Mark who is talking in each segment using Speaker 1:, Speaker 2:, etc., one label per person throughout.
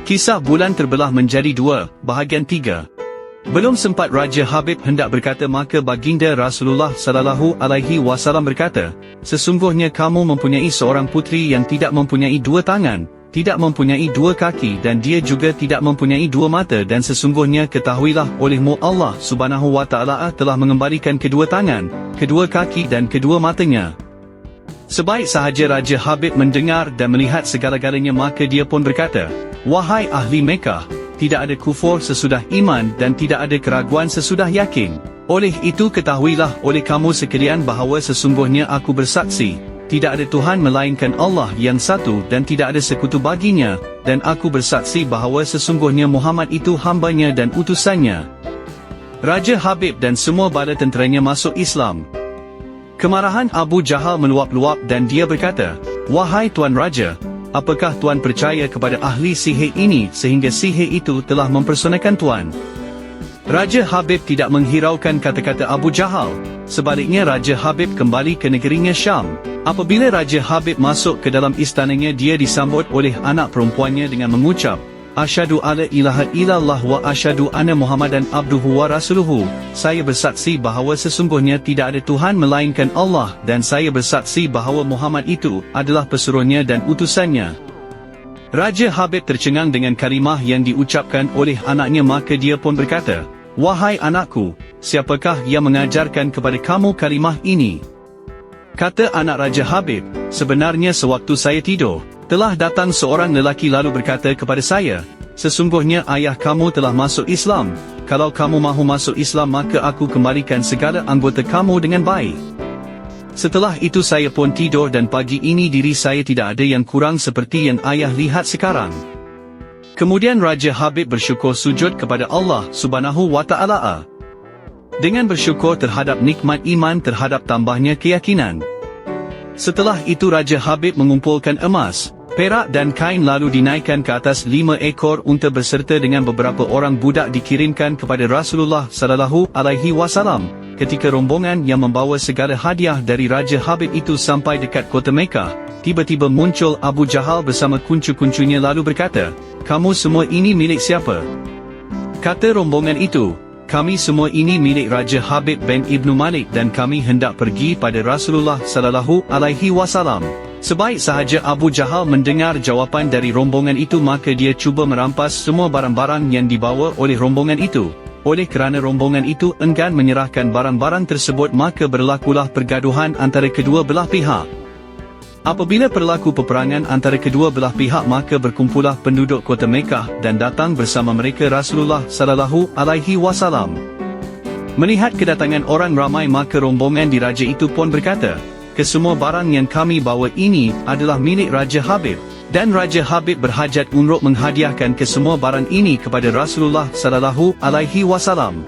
Speaker 1: Kisah bulan terbelah menjadi dua, bahagian 3. Belum sempat Raja Habib hendak berkata, maka baginda Rasulullah sallallahu alaihi wasallam berkata, sesungguhnya kamu mempunyai seorang putri yang tidak mempunyai dua tangan, tidak mempunyai dua kaki, dan dia juga tidak mempunyai dua mata, dan sesungguhnya ketahuilah olehmu Allah subhanahu wa ta'ala telah mengembalikan kedua tangan, kedua kaki dan kedua matanya. Sebaik sahaja Raja Habib mendengar dan melihat segala-galanya, maka dia pun berkata, wahai ahli Mekah, tidak ada kufur sesudah iman dan tidak ada keraguan sesudah yakin. Oleh itu ketahuilah oleh kamu sekalian bahawa sesungguhnya aku bersaksi, tidak ada Tuhan melainkan Allah yang satu dan tidak ada sekutu baginya, dan aku bersaksi bahawa sesungguhnya Muhammad itu hambanya dan utusannya. Raja Habib dan semua bala tenteranya masuk Islam. Kemarahan Abu Jahal meluap-luap dan dia berkata, wahai Tuan Raja, apakah Tuan percaya kepada ahli sihir ini sehingga sihir itu telah mempersonakan Tuan? Raja Habib tidak menghiraukan kata-kata Abu Jahal. Sebaliknya Raja Habib kembali ke negerinya Syam. Apabila Raja Habib masuk ke dalam istananya, dia disambut oleh anak perempuannya dengan mengucap, Asyhadu alla ilaha illallah wa asyhadu anna Muhammadan abduhu wa rasuluhu. Saya bersaksi bahawa sesungguhnya tidak ada Tuhan melainkan Allah, dan saya bersaksi bahawa Muhammad itu adalah pesuruhnya dan utusannya. Raja Habib tercengang dengan kalimah yang diucapkan oleh anaknya, maka dia pun berkata, wahai anakku, siapakah yang mengajarkan kepada kamu kalimah ini? Kata anak Raja Habib, sebenarnya sewaktu saya tidur, telah datang seorang lelaki lalu berkata kepada saya, sesungguhnya ayah kamu telah masuk Islam. Kalau kamu mahu masuk Islam, maka aku kembalikan segala anggota kamu dengan baik. Setelah itu saya pun tidur dan pagi ini diri saya tidak ada yang kurang seperti yang ayah lihat sekarang. Kemudian Raja Habib bersyukur sujud kepada Allah subhanahu wa ta'ala. Dengan bersyukur terhadap nikmat iman terhadap tambahnya keyakinan. Setelah itu Raja Habib mengumpulkan emas, perak dan kain lalu dinaikkan ke atas 5 ekor unta berserta dengan beberapa orang budak dikirimkan kepada Rasulullah sallallahu alaihi wasallam. Ketika rombongan yang membawa segala hadiah dari Raja Habib itu sampai dekat kota Mekah, tiba-tiba muncul Abu Jahal bersama kuncu-kuncunya lalu berkata, kamu semua ini milik siapa? Kata rombongan itu, kami semua ini milik Raja Habib bin Ibnu Malik dan kami hendak pergi pada Rasulullah sallallahu alaihi wasallam. Sebaik sahaja Abu Jahal mendengar jawapan dari rombongan itu, maka dia cuba merampas semua barang-barang yang dibawa oleh rombongan itu. Oleh kerana rombongan itu enggan menyerahkan barang-barang tersebut, maka berlakulah pergaduhan antara kedua belah pihak. Apabila berlaku peperangan antara kedua belah pihak, maka berkumpullah penduduk kota Mekah dan datang bersama mereka Rasulullah sallallahu alaihi wasallam. Melihat kedatangan orang ramai, maka rombongan diraja itu pun berkata, kesemua barang yang kami bawa ini adalah milik Raja Habib, dan Raja Habib berhajat untuk menghadiahkan kesemua barang ini kepada Rasulullah sallallahu alaihi wasallam.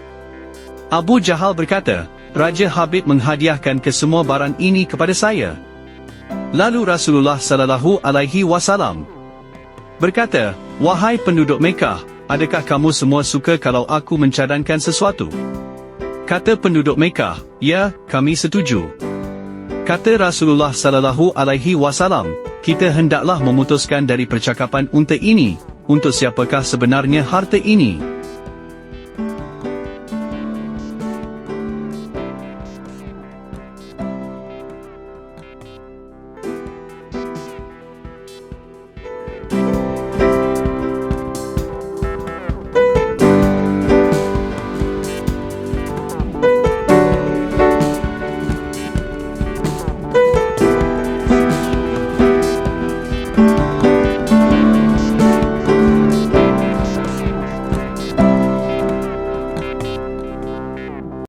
Speaker 1: Abu Jahal berkata, Raja Habib menghadiahkan kesemua barang ini kepada saya. Lalu Rasulullah sallallahu alaihi wasallam berkata, wahai penduduk Mekah, adakah kamu semua suka kalau aku mencadangkan sesuatu? Kata penduduk Mekah, ya, kami setuju. Kata Rasulullah sallallahu alaihi wasallam, kita hendaklah memutuskan dari percakapan unta ini, untuk siapakah sebenarnya harta ini?